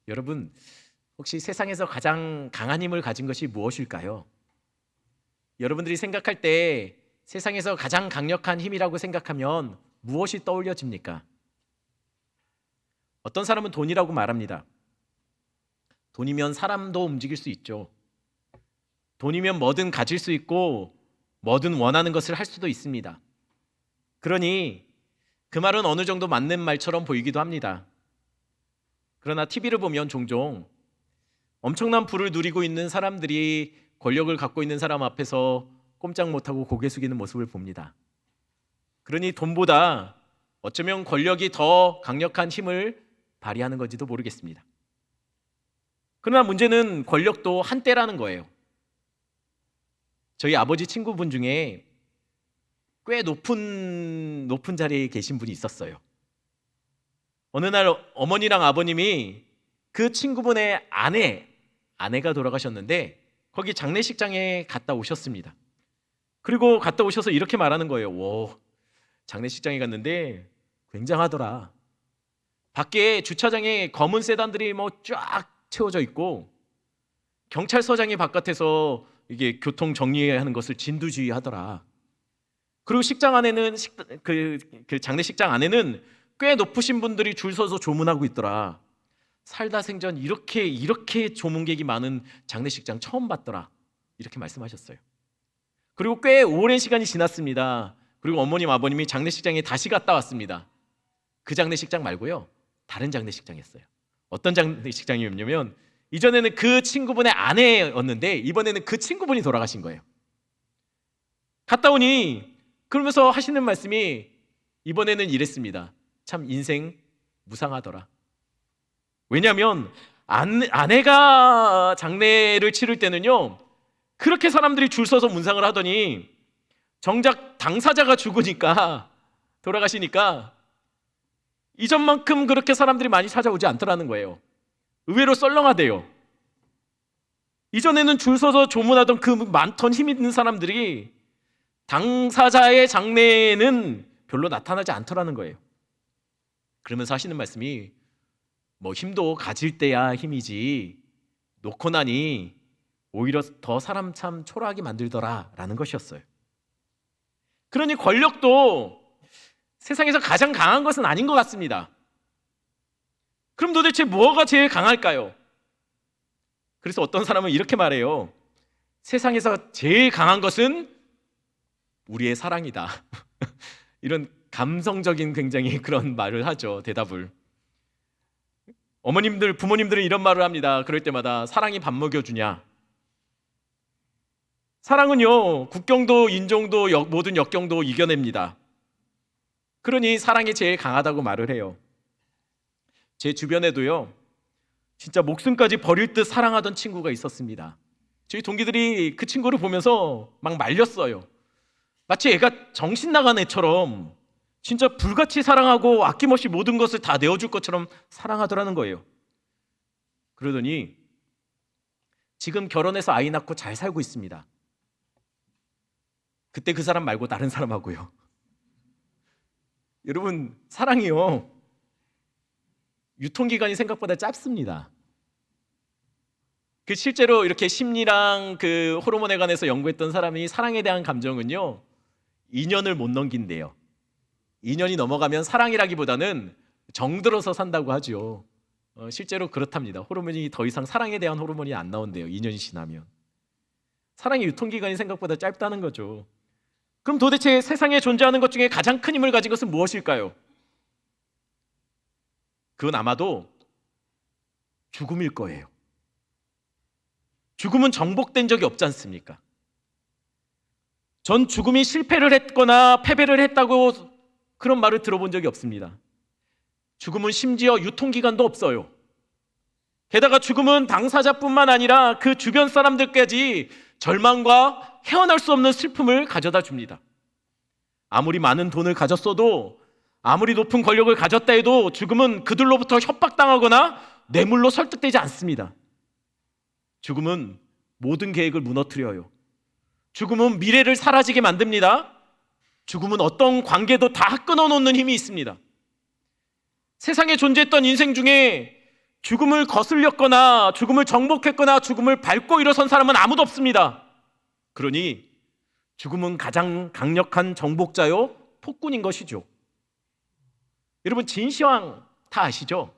여러분, 혹시 세상에서 가장 강한 힘을 가진 것이 무엇일까요? 여러분들이 생각할 때 세상에서 가장 강력한 힘이라고 생각하면 무엇이 떠올려집니까? 어떤 사람은 돈이라고 말합니다. 돈이면 사람도 움직일 수 있죠. 돈이면 뭐든 가질 수 있고 뭐든 원하는 것을 할 수도 있습니다. 그러니 그 말은 어느 정도 맞는 말처럼 보이기도 합니다. 그러나 TV를 보면 종종 엄청난 부를 누리고 있는 사람들이 권력을 갖고 있는 사람 앞에서 꼼짝 못하고 고개 숙이는 모습을 봅니다. 그러니 돈보다 어쩌면 권력이 더 강력한 힘을 발휘하는 건지도 모르겠습니다. 그러나 문제는 권력도 한때라는 거예요. 저희 아버지 친구분 중에 꽤 높은 자리에 계신 분이 있었어요. 어느 날 어머니랑 아버님이 그 친구분의 아내가 돌아가셨는데 거기 장례식장에 갔다 오셨습니다. 그리고 갔다 오셔서 이렇게 말하는 거예요. 오, 장례식장에 갔는데 굉장하더라. 밖에 주차장에 검은 세단들이 뭐 쫙 채워져 있고 경찰서장이 바깥에서 이게 교통 정리하는 것을 진두지휘하더라. 그리고 식장 안에는 그 장례식장 안에는 꽤 높으신 분들이 줄 서서 조문하고 있더라. 살다 생전 이렇게 조문객이 많은 장례식장 처음 봤더라. 이렇게 말씀하셨어요. 그리고 꽤 오랜 시간이 지났습니다. 그리고 어머님 아버님이 장례식장에 다시 갔다 왔습니다. 그 장례식장 말고요, 다른 장례식장이었어요. 어떤 장례식장이었냐면 이전에는 그 친구분의 아내였는데 이번에는 그 친구분이 돌아가신 거예요. 갔다 오니 그러면서 하시는 말씀이 이번에는 이랬습니다. 참 인생 무상하더라. 왜냐하면 아내가 장례를 치를 때는요, 그렇게 사람들이 줄 서서 문상을 하더니 정작 당사자가 죽으니까, 돌아가시니까 이전만큼 그렇게 사람들이 많이 찾아오지 않더라는 거예요. 의외로 썰렁하대요. 이전에는 줄 서서 조문하던 그 많던 힘 있는 사람들이 당사자의 장례에는 별로 나타나지 않더라는 거예요. 그러면서 하시는 말씀이 뭐 힘도 가질 때야 힘이지 놓고 나니 오히려 더 사람 참 초라하게 만들더라 라는 것이었어요. 그러니 권력도 세상에서 가장 강한 것은 아닌 것 같습니다. 그럼 도대체 뭐가 제일 강할까요? 그래서 어떤 사람은 이렇게 말해요. 세상에서 제일 강한 것은 우리의 사랑이다. 이런 감성적인 굉장히 그런 말을 하죠. 대답을. 부모님들은 이런 말을 합니다. 그럴 때마다 사랑이 밥 먹여주냐. 사랑은요, 국경도 인종도 모든 역경도 이겨냅니다. 그러니 사랑이 제일 강하다고 말을 해요. 제 주변에도요, 진짜 목숨까지 버릴 듯 사랑하던 친구가 있었습니다. 저희 동기들이 그 친구를 보면서 막 말렸어요. 마치 애가 정신 나간 애처럼 진짜 불같이 사랑하고 아낌없이 모든 것을 다 내어줄 것처럼 사랑하더라는 거예요. 그러더니 지금 결혼해서 아이 낳고 잘 살고 있습니다. 그때 그 사람 말고 다른 사람하고요. 여러분, 사랑이요, 유통기간이 생각보다 짧습니다. 그 실제로 이렇게 심리랑 그 호르몬에 관해서 연구했던 사람이 사랑에 대한 감정은요, 2년을 못 넘긴대요. 2년이 넘어가면 사랑이라기보다는 정들어서 산다고 하죠. 실제로 그렇답니다. 호르몬이 더 이상 사랑에 대한 호르몬이 안 나온대요. 2년이 지나면. 사랑의 유통기간이 생각보다 짧다는 거죠. 그럼 도대체 세상에 존재하는 것 중에 가장 큰 힘을 가진 것은 무엇일까요? 그건 아마도 죽음일 거예요. 죽음은 정복된 적이 없지 않습니까? 전 죽음이 실패를 했거나 패배를 했다고 그런 말을 들어본 적이 없습니다. 죽음은 심지어 유통기간도 없어요. 게다가 죽음은 당사자뿐만 아니라 그 주변 사람들까지 절망과 헤어날 수 없는 슬픔을 가져다 줍니다. 아무리 많은 돈을 가졌어도, 아무리 높은 권력을 가졌다 해도 죽음은 그들로부터 협박당하거나 뇌물로 설득되지 않습니다. 죽음은 모든 계획을 무너뜨려요. 죽음은 미래를 사라지게 만듭니다. 죽음은 어떤 관계도 다 끊어놓는 힘이 있습니다. 세상에 존재했던 인생 중에 죽음을 거슬렸거나 죽음을 정복했거나 죽음을 밟고 일어선 사람은 아무도 없습니다. 그러니 죽음은 가장 강력한 정복자요 폭군인 것이죠. 여러분, 진시황 다 아시죠?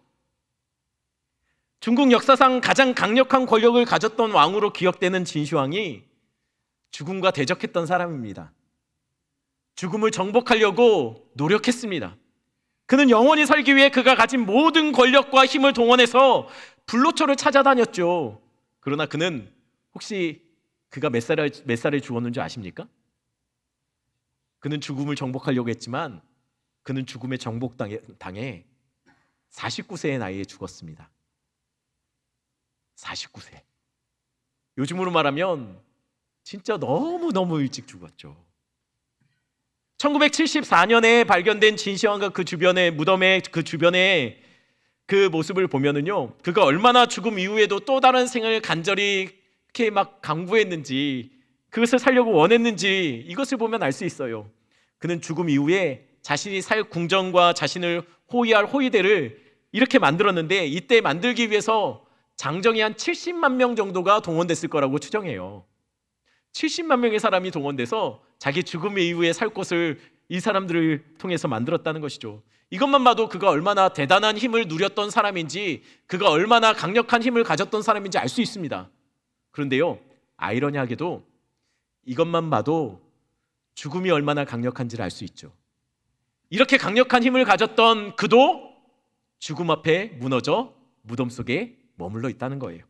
중국 역사상 가장 강력한 권력을 가졌던 왕으로 기억되는 진시황이 죽음과 대적했던 사람입니다. 죽음을 정복하려고 노력했습니다. 그는 영원히 살기 위해 그가 가진 모든 권력과 힘을 동원해서 불로초를 찾아다녔죠. 그러나 그는 혹시 그가 몇 살에 죽었는지 아십니까? 그는 죽음을 정복하려고 했지만 그는 죽음의 정복당해 49세의 나이에 죽었습니다. 49세. 요즘으로 말하면 진짜 너무너무 일찍 죽었죠. 1974년에 발견된 진시황과 그 주변의 무덤의 그 주변의 그 모습을 보면은요, 그가 얼마나 죽음 이후에도 또 다른 생을 간절히 이렇게 막 강구했는지, 그것을 살려고 원했는지 이것을 보면 알 수 있어요. 그는 죽음 이후에 자신이 살 궁정과 자신을 호위할 호위대를 이렇게 만들었는데, 이때 만들기 위해서 장정이 한 70만 명 정도가 동원됐을 거라고 추정해요. 70만 명의 사람이 동원돼서 자기 죽음 이후에 살 곳을 이 사람들을 통해서 만들었다는 것이죠. 이것만 봐도 그가 얼마나 대단한 힘을 누렸던 사람인지, 그가 얼마나 강력한 힘을 가졌던 사람인지 알 수 있습니다. 그런데요, 아이러니하게도 이것만 봐도 죽음이 얼마나 강력한지를 알 수 있죠. 이렇게 강력한 힘을 가졌던 그도 죽음 앞에 무너져 무덤 속에 머물러 있다는 거예요.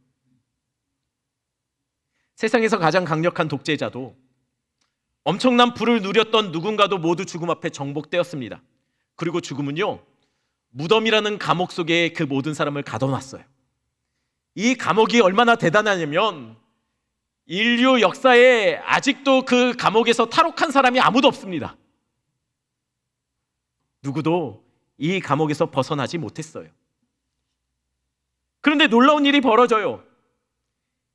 세상에서 가장 강력한 독재자도, 엄청난 부를 누렸던 누군가도 모두 죽음 앞에 정복되었습니다. 그리고 죽음은요, 무덤이라는 감옥 속에 그 모든 사람을 가둬놨어요. 이 감옥이 얼마나 대단하냐면 인류 역사에 아직도 그 감옥에서 탈옥한 사람이 아무도 없습니다. 누구도 이 감옥에서 벗어나지 못했어요. 그런데 놀라운 일이 벌어져요.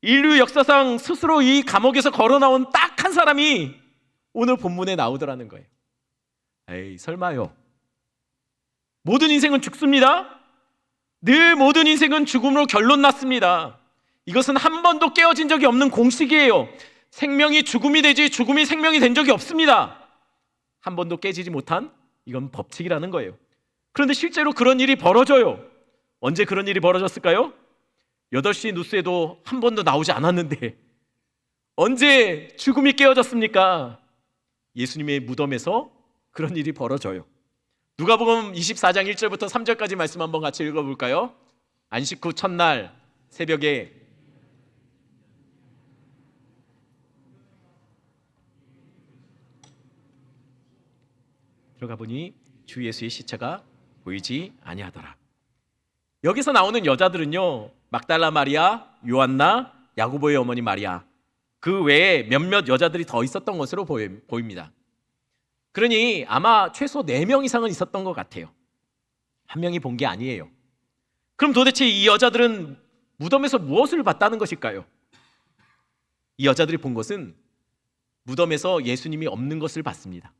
인류 역사상 스스로 이 감옥에서 걸어 나온 딱 한 사람이 오늘 본문에 나오더라는 거예요. 에이, 설마요. 모든 인생은 죽습니다. 늘 모든 인생은 죽음으로 결론 났습니다. 이것은 한 번도 깨어진 적이 없는 공식이에요. 생명이 죽음이 되지 죽음이 생명이 된 적이 없습니다. 한 번도 깨지지 못한, 이건 법칙이라는 거예요. 그런데 실제로 그런 일이 벌어져요. 언제 그런 일이 벌어졌을까요? 8시 뉴스에도 한 번도 나오지 않았는데 언제 죽음이 깨어졌습니까? 예수님의 무덤에서 그런 일이 벌어져요. 누가복음 24장 1절부터 3절까지 말씀 한번 같이 읽어볼까요? 안식 후 첫날 새벽에 들어가 보니 주 예수의 시체가 보이지 아니하더라. 여기서 나오는 여자들은요, 막달라 마리아, 요한나, 야고보의 어머니 마리아, 그 외에 몇몇 여자들이 더 있었던 것으로 보입니다. 그러니 아마 최소 4명 이상은 있었던 것 같아요. 한 명이 본 게 아니에요. 그럼 도대체 이 여자들은 무덤에서 무엇을 봤다는 것일까요? 이 여자들이 본 것은 무덤에서 예수님이 없는 것을 봤습니다.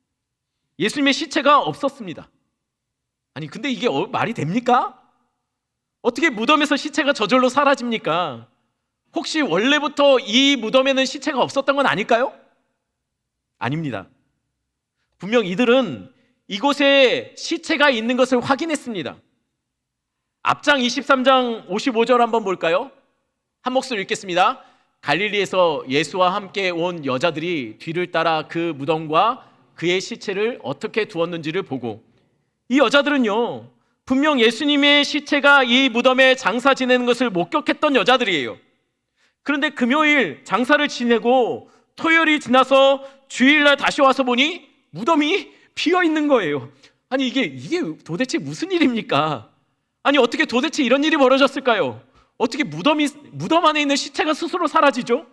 예수님의 시체가 없었습니다. 아니, 근데 이게 말이 됩니까? 어떻게 무덤에서 시체가 저절로 사라집니까? 혹시 원래부터 이 무덤에는 시체가 없었던 건 아닐까요? 아닙니다. 분명 이들은 이곳에 시체가 있는 것을 확인했습니다. 앞장 23장 55절 한번 볼까요? 한 목소리 읽겠습니다. 갈릴리에서 예수와 함께 온 여자들이 뒤를 따라 그 무덤과 그의 시체를 어떻게 두었는지를 보고, 이 여자들은요, 분명 예수님의 시체가 이 무덤에 장사 지내는 것을 목격했던 여자들이에요. 그런데 금요일 장사를 지내고 토요일이 지나서 주일날 다시 와서 보니 무덤이 비어 있는 거예요. 아니, 이게 도대체 무슨 일입니까? 아니, 어떻게 도대체 이런 일이 벌어졌을까요? 어떻게 무덤 안에 있는 시체가 스스로 사라지죠?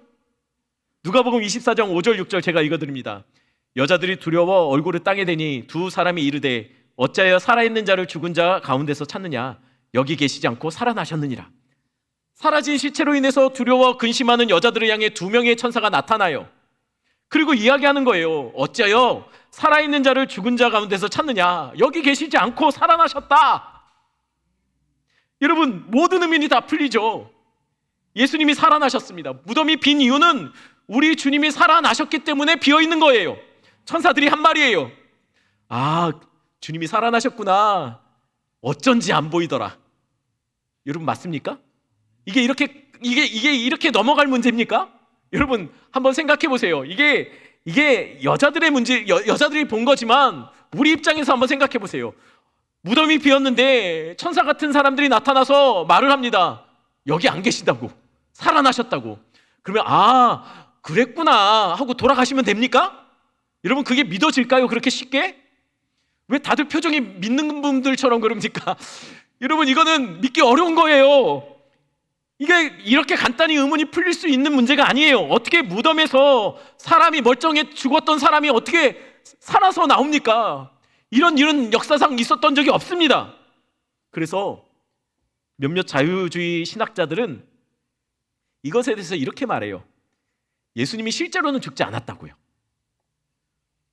누가복음 24장 5절 6절 제가 읽어드립니다. 여자들이 두려워 얼굴을 땅에 대니 두 사람이 이르되 어찌하여 살아있는 자를 죽은 자 가운데서 찾느냐? 여기 계시지 않고 살아나셨느니라. 사라진 시체로 인해서 두려워 근심하는 여자들을 향해 2명의 천사가 나타나요. 그리고 이야기하는 거예요. 어찌하여 살아있는 자를 죽은 자 가운데서 찾느냐? 여기 계시지 않고 살아나셨다. 여러분, 모든 의문이 다 풀리죠. 예수님이 살아나셨습니다. 무덤이 빈 이유는 우리 주님이 살아나셨기 때문에 비어있는 거예요. 천사들이 한 말이에요. 아, 주님이 살아나셨구나. 어쩐지 안 보이더라. 여러분, 맞습니까? 이게 이렇게 넘어갈 문제입니까? 여러분, 한번 생각해 보세요. 이게 여자들의 문제, 여자들이 본 거지만 우리 입장에서 한번 생각해 보세요. 무덤이 비었는데 천사 같은 사람들이 나타나서 말을 합니다. 여기 안 계시다고, 살아나셨다고. 그러면 아, 그랬구나 하고 돌아가시면 됩니까? 여러분, 그게 믿어질까요? 그렇게 쉽게? 왜 다들 표정이 믿는 분들처럼 그럽니까? 여러분, 이거는 믿기 어려운 거예요. 이게 이렇게 간단히 의문이 풀릴 수 있는 문제가 아니에요. 어떻게 무덤에서 사람이 멀쩡해 죽었던 사람이 어떻게 살아서 나옵니까? 이런 역사상 있었던 적이 없습니다. 그래서 몇몇 자유주의 신학자들은 이것에 대해서 이렇게 말해요. 예수님이 실제로는 죽지 않았다고요.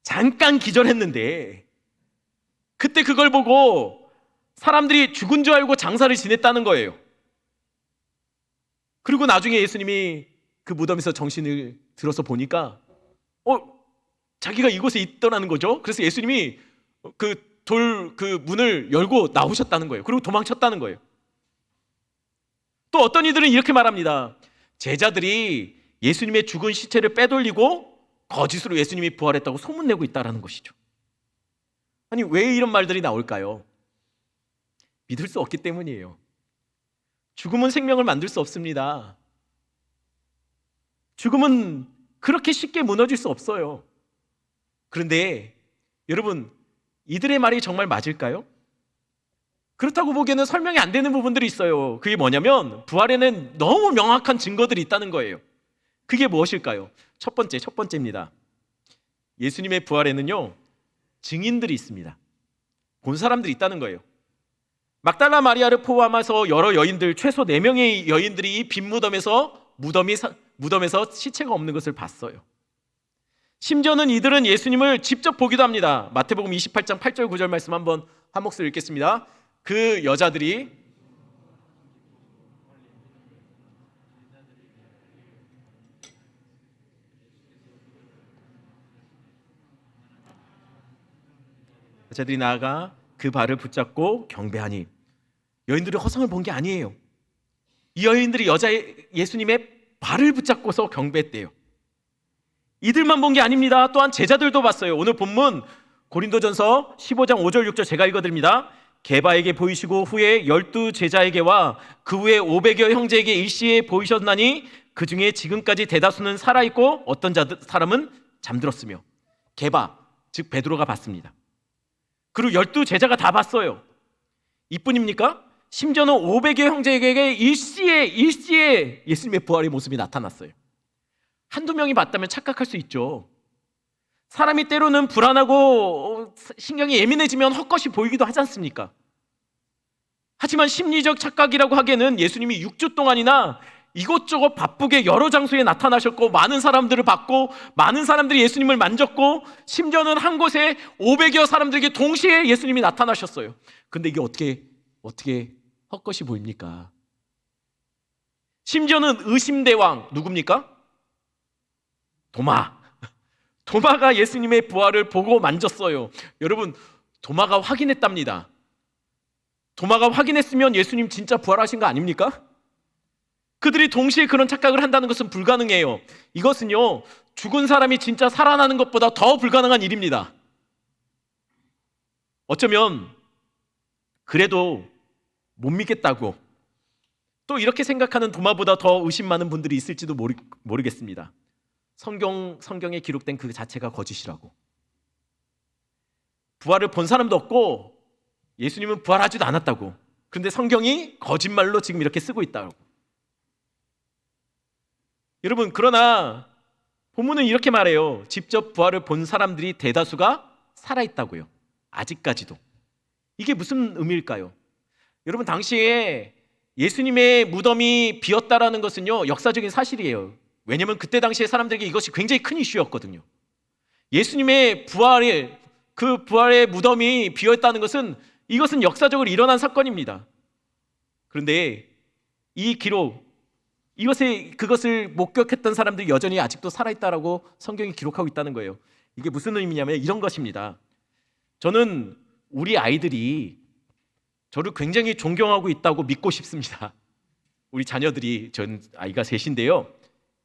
잠깐 기절했는데 그때 그걸 보고 사람들이 죽은 줄 알고 장사를 지냈다는 거예요. 그리고 나중에 예수님이 그 무덤에서 정신을 들어서 보니까 자기가 이곳에 있더라는 거죠. 그래서 예수님이 그 문을 열고 나오셨다는 거예요. 그리고 도망쳤다는 거예요. 또 어떤 이들은 이렇게 말합니다. 제자들이 예수님의 죽은 시체를 빼돌리고 거짓으로 예수님이 부활했다고 소문내고 있다는 것이죠. 아니, 왜 이런 말들이 나올까요? 믿을 수 없기 때문이에요. 죽음은 생명을 만들 수 없습니다. 죽음은 그렇게 쉽게 무너질 수 없어요. 그런데 여러분, 이들의 말이 정말 맞을까요? 그렇다고 보기에는 설명이 안 되는 부분들이 있어요. 그게 뭐냐면 부활에는 너무 명확한 증거들이 있다는 거예요. 그게 무엇일까요? 첫 번째입니다. 예수님의 부활에는요, 증인들이 있습니다. 본 사람들이 있다는 거예요. 막달라 마리아를 포함해서 여러 여인들, 최소 4명의 여인들이 이 빈 무덤에서 시체가 없는 것을 봤어요. 심지어는 이들은 예수님을 직접 보기도 합니다. 마태복음 28장 8절 9절 말씀 한번 한 목소리 읽겠습니다. 그 여자들이 나아가 그 발을 붙잡고 경배하니, 여인들이 허상을 본 게 아니에요. 이 여인들이 예수님의 발을 붙잡고서 경배했대요. 이들만 본 게 아닙니다. 또한 제자들도 봤어요. 오늘 본문 고린도전서 15장 5절 6절 제가 읽어드립니다. 게바에게 보이시고 후에 12 제자에게와 그 후에 500여 형제에게 일시에 보이셨나니 그 중에 지금까지 대다수는 살아있고 어떤 사람은 잠들었으며. 게바, 즉 베드로가 봤습니다. 그리고 12 제자가 다 봤어요. 이뿐입니까? 심지어는 500여 형제에게 일시에 예수님의 부활의 모습이 나타났어요. 한두 명이 봤다면 착각할 수 있죠. 사람이 때로는 불안하고 신경이 예민해지면 헛것이 보이기도 하지 않습니까? 하지만 심리적 착각이라고 하기에는 예수님이 6주 동안이나 이곳저곳 바쁘게 여러 장소에 나타나셨고 많은 사람들을 봤고 많은 사람들이 예수님을 만졌고 심지어는 한 곳에 500여 사람들에게 동시에 예수님이 나타나셨어요. 근데 이게 어떻게 헛것이 보입니까? 심지어는 의심대왕 누굽니까? 도마가 예수님의 부활을 보고 만졌어요. 여러분, 도마가 확인했답니다. 도마가 확인했으면 예수님 진짜 부활하신 거 아닙니까? 그들이 동시에 그런 착각을 한다는 것은 불가능해요. 이것은요, 죽은 사람이 진짜 살아나는 것보다 더 불가능한 일입니다. 어쩌면 그래도 못 믿겠다고 또 이렇게 생각하는 도마보다 더 의심 많은 분들이 있을지도 모르겠습니다. 성경에 기록된 그 자체가 거짓이라고. 부활을 본 사람도 없고 예수님은 부활하지도 않았다고. 그런데 성경이 거짓말로 지금 이렇게 쓰고 있다고. 여러분, 그러나 본문은 이렇게 말해요. 직접 부활을 본 사람들이 대다수가 살아있다고요. 아직까지도. 이게 무슨 의미일까요? 여러분, 당시에 예수님의 무덤이 비었다라는 것은요, 역사적인 사실이에요. 왜냐하면 그때 당시에 사람들에게 이것이 굉장히 큰 이슈였거든요. 예수님의 부활의 무덤이 비었다는 것은 이것은 역사적으로 일어난 사건입니다. 그런데 이 기록, 그것을 목격했던 사람들이 여전히 아직도 살아있다라고 성경이 기록하고 있다는 거예요. 이게 무슨 의미냐면 이런 것입니다. 저는 우리 아이들이 저를 굉장히 존경하고 있다고 믿고 싶습니다. 우리 자녀들이, 전 아이가 셋인데요,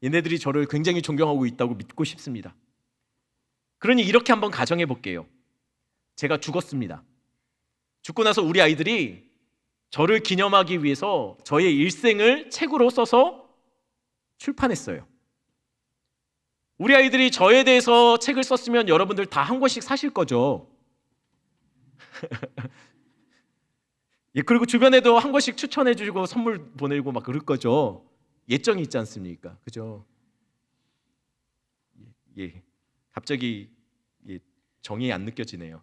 얘네들이 저를 굉장히 존경하고 있다고 믿고 싶습니다. 그러니 이렇게 한번 가정해 볼게요. 제가 죽었습니다. 죽고 나서 우리 아이들이 저를 기념하기 위해서 저의 일생을 책으로 써서 출판했어요. 우리 아이들이 저에 대해서 책을 썼으면 여러분들 다 한 권씩 사실 거죠. 예, 그리고 주변에도 한 권씩 추천해 주고 선물 보내고 막 그럴 거죠. 예정이 있지 않습니까? 그죠? 예, 갑자기 정이 안 느껴지네요.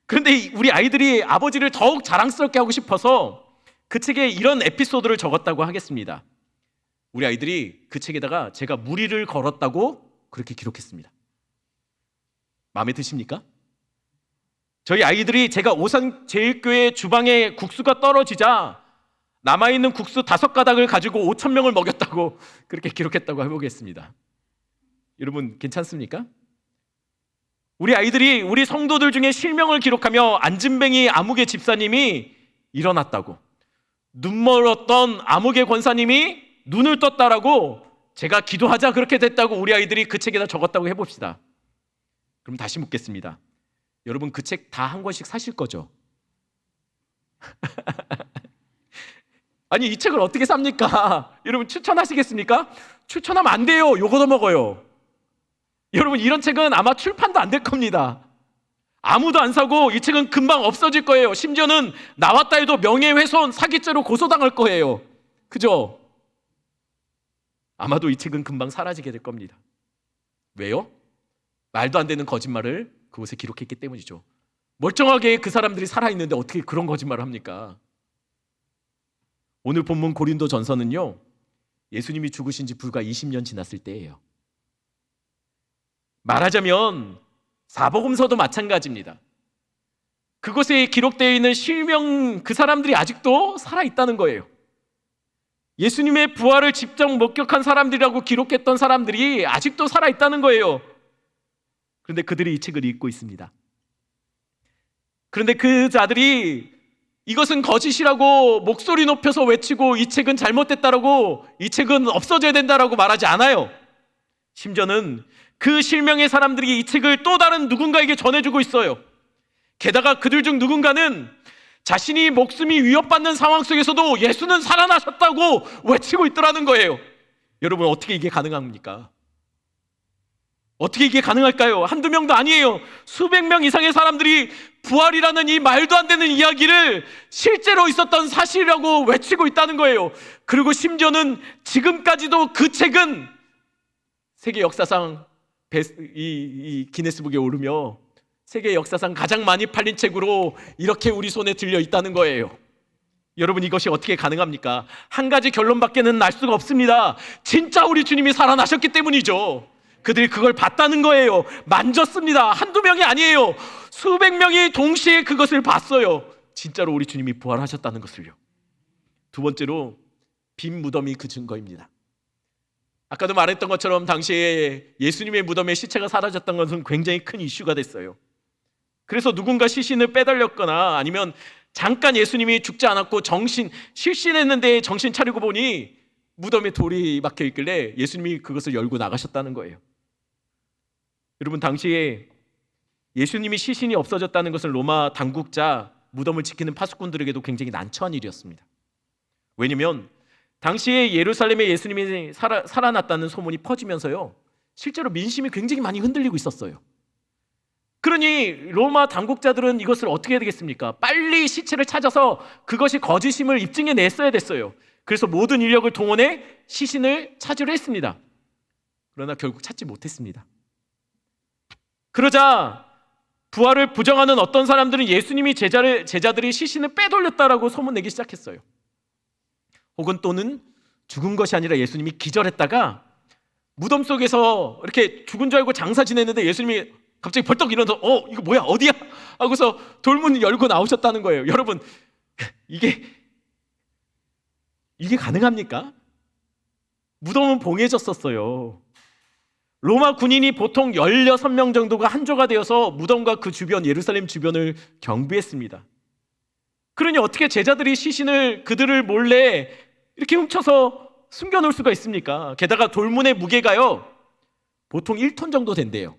그런데 우리 아이들이 아버지를 더욱 자랑스럽게 하고 싶어서 그 책에 이런 에피소드를 적었다고 하겠습니다. 우리 아이들이 그 책에다가 제가 무리를 걸었다고 그렇게 기록했습니다. 마음에 드십니까? 저희 아이들이 제가 오산제일교회 주방에 국수가 떨어지자 남아있는 국수 5가닥을 가지고 5,000명을 먹였다고 그렇게 기록했다고 해보겠습니다. 여러분 괜찮습니까? 우리 아이들이 우리 성도들 중에 실명을 기록하며 안진뱅이 아무개 집사님이 일어났다고, 눈 멀었던 아무개 권사님이 눈을 떴다라고, 제가 기도하자 그렇게 됐다고 우리 아이들이 그 책에다 적었다고 해봅시다. 그럼 다시 묻겠습니다. 여러분 그 책 다 한 권씩 사실 거죠? 아니 이 책을 어떻게 삽니까? 여러분 추천하시겠습니까? 추천하면 안 돼요. 요거 더 먹어요. 여러분 이런 책은 아마 출판도 안 될 겁니다. 아무도 안 사고 이 책은 금방 없어질 거예요. 심지어는 나왔다 해도 명예훼손, 사기죄로 고소당할 거예요. 그죠? 아마도 이 책은 금방 사라지게 될 겁니다. 왜요? 말도 안 되는 거짓말을 그곳에 기록했기 때문이죠. 멀쩡하게 그 사람들이 살아있는데 어떻게 그런 거짓말을 합니까? 오늘 본문 고린도전서는요, 예수님이 죽으신 지 불과 20년 지났을 때예요. 말하자면 사복음서도 마찬가지입니다. 그곳에 기록되어 있는 실명, 그 사람들이 아직도 살아있다는 거예요. 예수님의 부활을 직접 목격한 사람들이라고 기록했던 사람들이 아직도 살아있다는 거예요. 그런데 그들이 이 책을 읽고 있습니다. 그런데 그 자들이 이것은 거짓이라고 목소리 높여서 외치고 이 책은 잘못됐다라고, 이 책은 없어져야 된다라고 말하지 않아요. 심지어는 그 실명의 사람들이 이 책을 또 다른 누군가에게 전해주고 있어요. 게다가 그들 중 누군가는 자신이 목숨이 위협받는 상황 속에서도 예수는 살아나셨다고 외치고 있더라는 거예요. 여러분 어떻게 이게 가능합니까? 어떻게 이게 가능할까요? 한두 명도 아니에요. 수백 명 이상의 사람들이 부활이라는 이 말도 안 되는 이야기를 실제로 있었던 사실이라고 외치고 있다는 거예요. 그리고 심지어는 지금까지도 그 책은 세계 역사상 이 기네스북에 오르며 세계 역사상 가장 많이 팔린 책으로 이렇게 우리 손에 들려 있다는 거예요. 여러분 이것이 어떻게 가능합니까? 한 가지 결론밖에는 날 수가 없습니다. 진짜 우리 주님이 살아나셨기 때문이죠. 그들이 그걸 봤다는 거예요. 만졌습니다. 한두 명이 아니에요. 수백 명이 동시에 그것을 봤어요. 진짜로 우리 주님이 부활하셨다는 것을요. 두 번째로 빈 무덤이 그 증거입니다. 아까도 말했던 것처럼 당시에 예수님의 무덤에 시체가 사라졌던 것은 굉장히 큰 이슈가 됐어요. 그래서 누군가 시신을 빼달렸거나 아니면 잠깐 예수님이 죽지 않았고 실신했는데 정신 차리고 보니 무덤에 돌이 박혀 있길래 예수님이 그것을 열고 나가셨다는 거예요. 여러분 당시에 예수님이 시신이 없어졌다는 것은 로마 당국자, 무덤을 지키는 파수꾼들에게도 굉장히 난처한 일이었습니다. 왜냐하면 당시에 예루살렘에 예수님이 살아났다는 소문이 퍼지면서요, 실제로 민심이 굉장히 많이 흔들리고 있었어요. 그러니 로마 당국자들은 이것을 어떻게 해야 되겠습니까? 빨리 시체를 찾아서 그것이 거짓임을 입증해 냈어야 됐어요. 그래서 모든 인력을 동원해 시신을 찾으려 했습니다. 그러나 결국 찾지 못했습니다. 그러자 부활을 부정하는 어떤 사람들은 예수님이 제자들이 시신을 빼돌렸다라고 소문내기 시작했어요. 혹은 또는 죽은 것이 아니라 예수님이 기절했다가 무덤 속에서 이렇게 죽은 줄 알고 장사 지냈는데 예수님이 갑자기 벌떡 일어나서 이거 뭐야 어디야? 하고서 돌문 열고 나오셨다는 거예요. 여러분 이게 이게 가능합니까? 무덤은 봉해졌었어요. 로마 군인이 보통 16명 정도가 한조가 되어서 무덤과 그 주변, 예루살렘 주변을 경비했습니다. 그러니 어떻게 제자들이 시신을 그들을 몰래 이렇게 훔쳐서 숨겨놓을 수가 있습니까? 게다가 돌문의 무게가요, 보통 1톤 정도 된대요.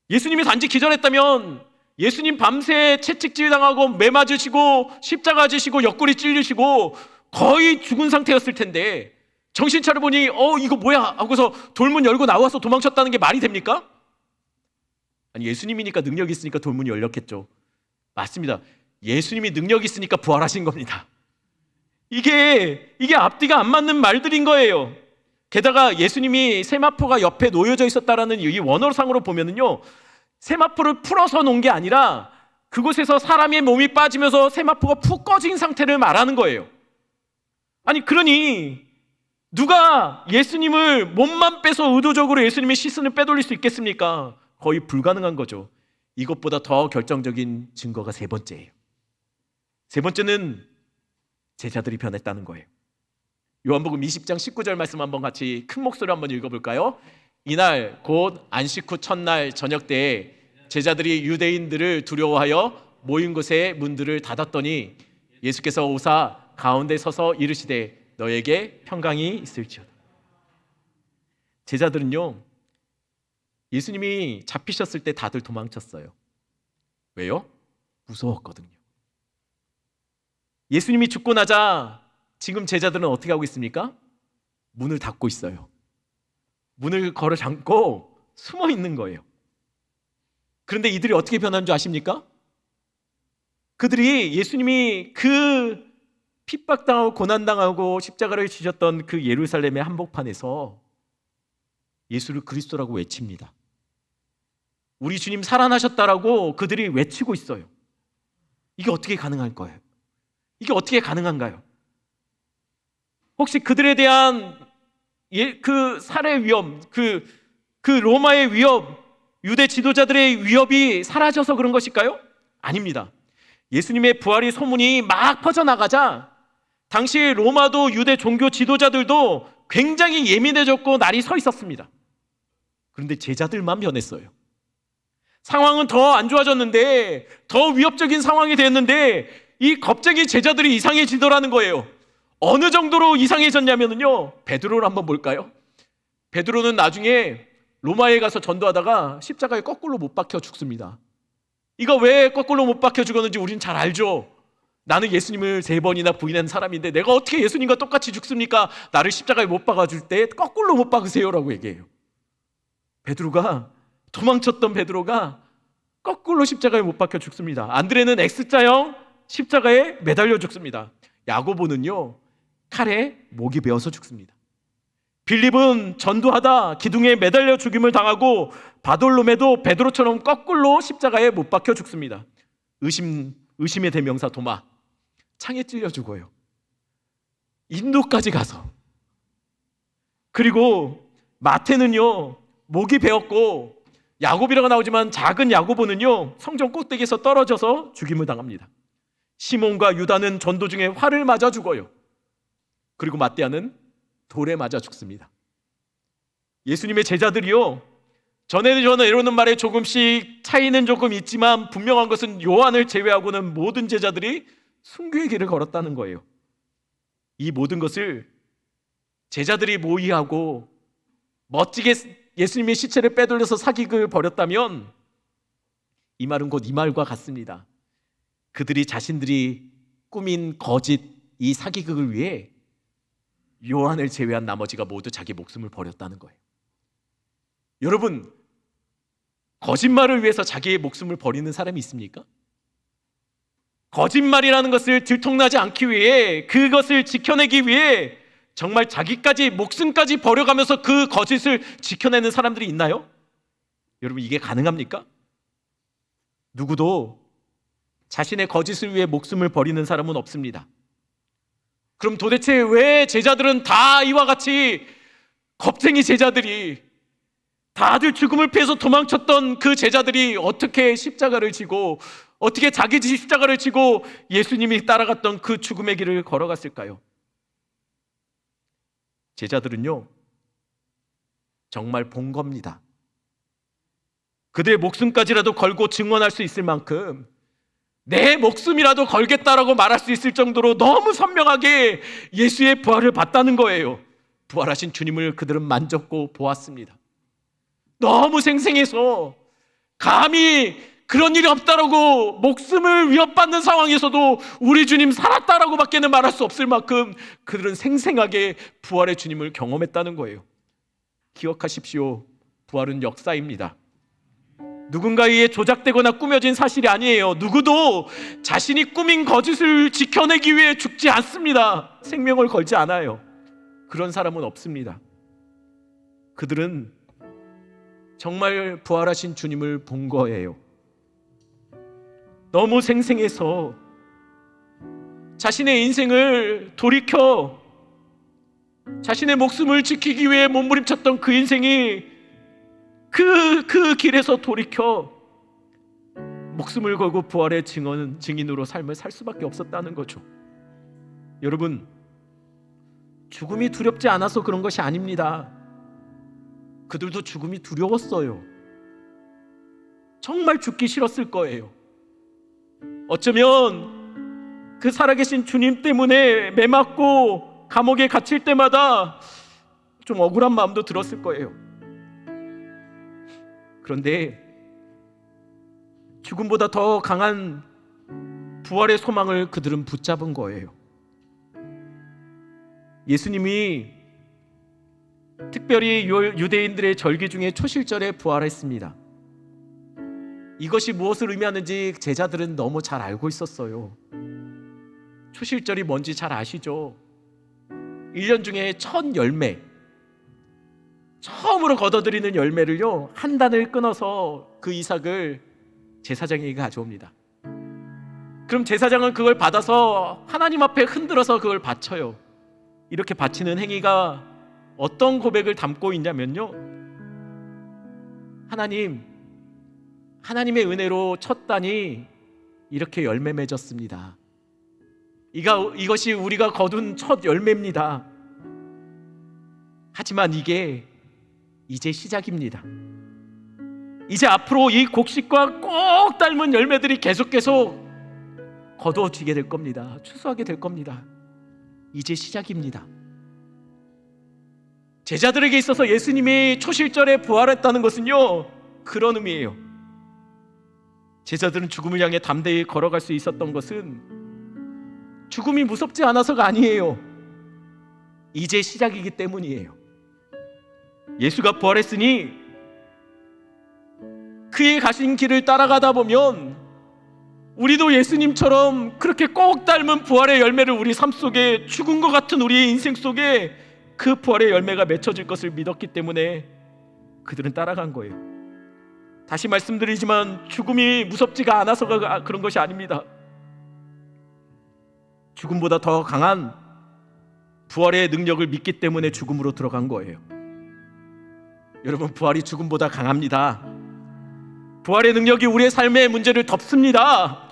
예수님이 단지 기절했다면 예수님 밤새 채찍질 당하고 매 맞으시고 십자가 지시고 옆구리 찔리시고 거의 죽은 상태였을 텐데, 정신 차려보니 이거 뭐야 하고서 돌문 열고 나와서 도망쳤다는 게 말이 됩니까? 아니, 예수님이니까 능력이 있으니까 돌문이 열렸겠죠. 맞습니다. 예수님이 능력이 있으니까 부활하신 겁니다. 이게 앞뒤가 안 맞는 말들인 거예요. 게다가 예수님이 세마포가 옆에 놓여져 있었다라는 이 원어상으로 보면은요, 세마포를 풀어서 놓은 게 아니라 그곳에서 사람의 몸이 빠지면서 세마포가 푹 꺼진 상태를 말하는 거예요. 아니, 그러니 누가 예수님을 몸만 빼서 의도적으로 예수님의 시선을 빼돌릴 수 있겠습니까? 거의 불가능한 거죠. 이것보다 더 결정적인 증거가 세 번째예요. 세 번째는 제자들이 변했다는 거예요. 요한복음 20장 19절 말씀 한번 같이 큰 목소리로 한번 읽어볼까요? 이날 곧 안식 후 첫날 저녁 때에 제자들이 유대인들을 두려워하여 모인 곳에 문들을 닫았더니 예수께서 오사 가운데 서서 이르시되 너에게 평강이 있을지어다. 제자들은요, 예수님이 잡히셨을 때 다들 도망쳤어요. 왜요? 무서웠거든요. 예수님이 죽고 나자 지금 제자들은 어떻게 하고 있습니까? 문을 닫고 있어요. 문을 걸어 잠고 숨어 있는 거예요. 그런데 이들이 어떻게 변한 줄 아십니까? 그들이 예수님이 그 핍박당하고 고난당하고 십자가를 지셨던 그 예루살렘의 한복판에서 예수를 그리스도라고 외칩니다. 우리 주님 살아나셨다라고 그들이 외치고 있어요. 이게 어떻게 가능할 거예요? 이게 어떻게 가능한가요? 혹시 그들에 대한 그 살해 위험, 그 로마의 위협, 유대 지도자들의 위협이 사라져서 그런 것일까요? 아닙니다. 예수님의 부활의 소문이 막 퍼져나가자 당시 로마도 유대 종교 지도자들도 굉장히 예민해졌고 날이 서 있었습니다. 그런데 제자들만 변했어요. 상황은 더 안 좋아졌는데, 더 위협적인 상황이 됐는데 이 갑자기 제자들이 이상해지더라는 거예요. 어느 정도로 이상해졌냐면요, 베드로를 한번 볼까요? 베드로는 나중에 로마에 가서 전도하다가 십자가에 거꾸로 못 박혀 죽습니다. 이거 왜 거꾸로 못 박혀 죽었는지 우린 잘 알죠. 나는 예수님을 3번이나 부인한 사람인데 내가 어떻게 예수님과 똑같이 죽습니까? 나를 십자가에 못 박아줄 때 거꾸로 못 박으세요라고 얘기해요. 베드로가, 도망쳤던 베드로가 거꾸로 십자가에 못 박혀 죽습니다. 안드레는 X자형 십자가에 매달려 죽습니다. 야고보는요, 칼에 목이 베어서 죽습니다. 빌립은 전도하다 기둥에 매달려 죽임을 당하고 바돌로메도 베드로처럼 거꾸로 십자가에 못 박혀 죽습니다. 의심의 대명사 도마, 창에 찔려 죽어요. 인도까지 가서. 그리고 마태는요, 목이 베었고, 야곱이라고 나오지만 작은 야고보는요, 성전 꼭대기에서 떨어져서 죽임을 당합니다. 시몬과 유다는 전도 중에 활을 맞아 죽어요. 그리고 마띠아는 돌에 맞아 죽습니다. 예수님의 제자들이요, 전에 이러는 말에 조금씩 차이는 조금 있지만 분명한 것은 요한을 제외하고는 모든 제자들이 순교의 길을 걸었다는 거예요. 이 모든 것을 제자들이 모의하고 멋지게 예수님의 시체를 빼돌려서 사기극을 벌였다면 이 말은 곧 이 말과 같습니다. 그들이 자신들이 꾸민 거짓 이 사기극을 위해 요한을 제외한 나머지가 모두 자기 목숨을 버렸다는 거예요. 여러분, 거짓말을 위해서 자기의 목숨을 버리는 사람이 있습니까? 거짓말이라는 것을 들통나지 않기 위해, 그것을 지켜내기 위해 정말 자기까지 목숨까지 버려가면서 그 거짓을 지켜내는 사람들이 있나요? 여러분, 이게 가능합니까? 누구도 자신의 거짓을 위해 목숨을 버리는 사람은 없습니다. 그럼 도대체 왜 제자들은 다 이와 같이 겁쟁이 제자들이, 다들 죽음을 피해서 도망쳤던 그 제자들이 어떻게 십자가를 지고, 어떻게 자기 십자가를 지고 예수님이 따라갔던 그 죽음의 길을 걸어갔을까요? 제자들은요, 정말 본 겁니다. 그들의 목숨까지라도 걸고 증언할 수 있을 만큼, 내 목숨이라도 걸겠다라고 말할 수 있을 정도로 너무 선명하게 예수의 부활을 봤다는 거예요. 부활하신 주님을 그들은 만졌고 보았습니다. 너무 생생해서 감히 그런 일이 없다라고, 목숨을 위협받는 상황에서도 우리 주님 살았다라고 밖에는 말할 수 없을 만큼 그들은 생생하게 부활의 주님을 경험했다는 거예요. 기억하십시오. 부활은 역사입니다. 누군가에 의해 조작되거나 꾸며진 사실이 아니에요. 누구도 자신이 꾸민 거짓을 지켜내기 위해 죽지 않습니다. 생명을 걸지 않아요. 그런 사람은 없습니다. 그들은 정말 부활하신 주님을 본 거예요. 너무 생생해서 자신의 인생을 돌이켜 자신의 목숨을 지키기 위해 몸부림쳤던 그 인생이 그 길에서 돌이켜 목숨을 걸고 부활의 증인으로 삶을 살 수밖에 없었다는 거죠. 여러분, 죽음이 두렵지 않아서 그런 것이 아닙니다. 그들도 죽음이 두려웠어요. 정말 죽기 싫었을 거예요. 어쩌면 그 살아계신 주님 때문에 매맞고 감옥에 갇힐 때마다 좀 억울한 마음도 들었을 거예요. 그런데 죽음보다 더 강한 부활의 소망을 그들은 붙잡은 거예요. 예수님이 특별히 유대인들의 절기 중에 초실절에 부활했습니다. 이것이 무엇을 의미하는지 제자들은 너무 잘 알고 있었어요. 초실절이 뭔지 잘 아시죠? 1년 중에 첫 열매, 처음으로 거둬들이는 열매를요, 한 단을 끊어서 그 이삭을 제사장에게 가져옵니다. 그럼 제사장은 그걸 받아서 하나님 앞에 흔들어서 그걸 바쳐요. 이렇게 바치는 행위가 어떤 고백을 담고 있냐면요, 하나님의 은혜로 첫 단이 이렇게 열매 맺었습니다. 이것이 우리가 거둔 첫 열매입니다. 하지만 이게 이제 시작입니다. 이제 앞으로 이 곡식과 꼭 닮은 열매들이 계속 거두어지게 될 겁니다. 추수하게 될 겁니다. 이제 시작입니다. 제자들에게 있어서 예수님이 초실절에 부활했다는 것은요, 그런 의미예요. 제자들은 죽음을 향해 담대히 걸어갈 수 있었던 것은 죽음이 무섭지 않아서가 아니에요. 이제 시작이기 때문이에요. 예수가 부활했으니 그의 가신 길을 따라가다 보면 우리도 예수님처럼 그렇게 꼭 닮은 부활의 열매를 우리 삶 속에, 죽은 것 같은 우리의 인생 속에 그 부활의 열매가 맺혀질 것을 믿었기 때문에 그들은 따라간 거예요. 다시 말씀드리지만 죽음이 무섭지가 않아서가 그런 것이 아닙니다. 죽음보다 더 강한 부활의 능력을 믿기 때문에 죽음으로 들어간 거예요. 여러분, 부활이 죽음보다 강합니다. 부활의 능력이 우리의 삶의 문제를 덮습니다.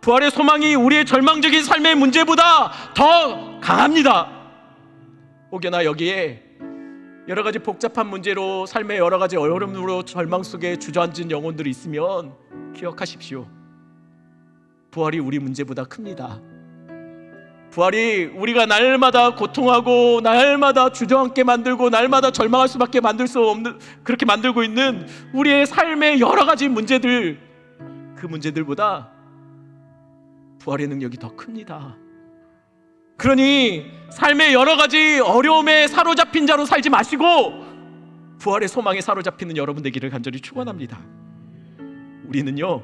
부활의 소망이 우리의 절망적인 삶의 문제보다 더 강합니다. 혹여나 여기에 여러 가지 복잡한 문제로, 삶의 여러 가지 어려움으로 절망 속에 주저앉은 영혼들이 있으면 기억하십시오. 부활이 우리 문제보다 큽니다. 부활이 우리가 날마다 고통하고 날마다 주저앉게 만들고 날마다 절망할 수밖에 만들 수 없는, 그렇게 만들고 있는 우리의 삶의 여러 가지 문제들, 그 문제들보다 부활의 능력이 더 큽니다. 그러니 삶의 여러 가지 어려움에 사로잡힌 자로 살지 마시고 부활의 소망에 사로잡히는 여러분 되기를 간절히 축원합니다. 우리는요,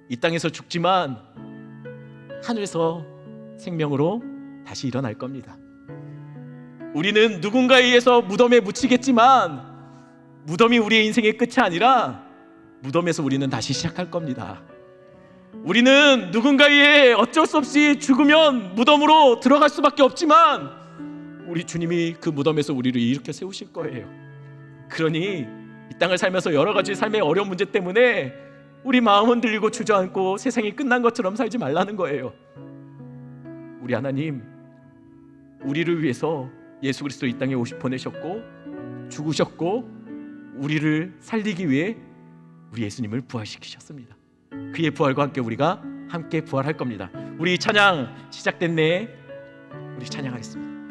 이 땅에서 죽지만 하늘에서 생명으로 다시 일어날 겁니다. 우리는 누군가에 의해서 무덤에 묻히겠지만 무덤이 우리의 인생의 끝이 아니라 무덤에서 우리는 다시 시작할 겁니다. 우리는 누군가에 의해 어쩔 수 없이 죽으면 무덤으로 들어갈 수밖에 없지만 우리 주님이 그 무덤에서 우리를 일으켜 세우실 거예요. 그러니 이 땅을 살면서 여러 가지 삶의 어려운 문제 때문에 우리 마음 흔들리고 주저앉고 세상이 끝난 것처럼 살지 말라는 거예요. 우리 하나님, 우리를 위해서 예수 그리스도 이 땅에 보내셨고 죽으셨고 우리를 살리기 위해 우리 예수님을 부활시키셨습니다. 그의 부활과 함께 우리가 함께 부활할 겁니다. 우리 찬양 시작됐네. 우리 찬양하겠습니다.